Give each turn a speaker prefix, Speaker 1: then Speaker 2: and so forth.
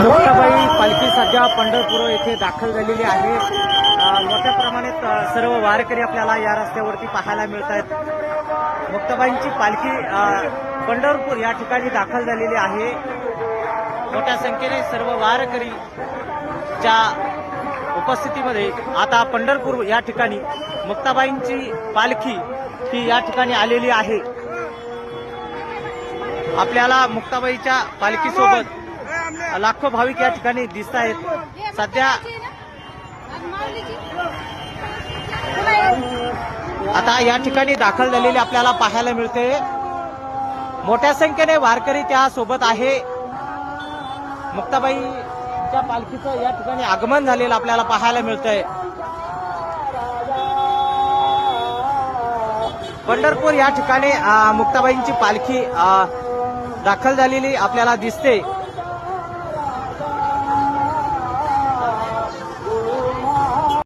Speaker 1: मुक्ताबाई पालखी सध्या पंढरपूर येथे दाखल झालेली आहे। मोठ्या प्रमाणात सर्व वारकरी आपल्याला या रस्त्यावरती पाहायला मिळत आहेत। मुक्ताबाईंची पालखी पंढरपूर या ठिकाणी दाखल झालेली आहे। मोठ्या संख्येने सर्व वारकरीच्या उपस्थितीमध्ये आता पंढरपूर या ठिकाणी मुक्ताबाईंची पालखी ही या ठिकाणी आलेली आहे। आपल्याला मुक्ताबाईच्या पालखीसोबत लाखो भाविक या ठिकाणी दिसत आहेत। सध्या आता या ठिकाणी दाखल झालेले आपल्याला पाहायला मिळते। मोठ्या संख्येने वारकरी त्या सोबत आहे। मुक्ताबाईच्या पालखीचं या ठिकाणी आगमन झालेलं आपल्याला पाहायला मिळतंय। पंढरपूर या ठिकाणी मुक्ताबाईंची पालखी दाखल झालेली आपल्याला दिसते।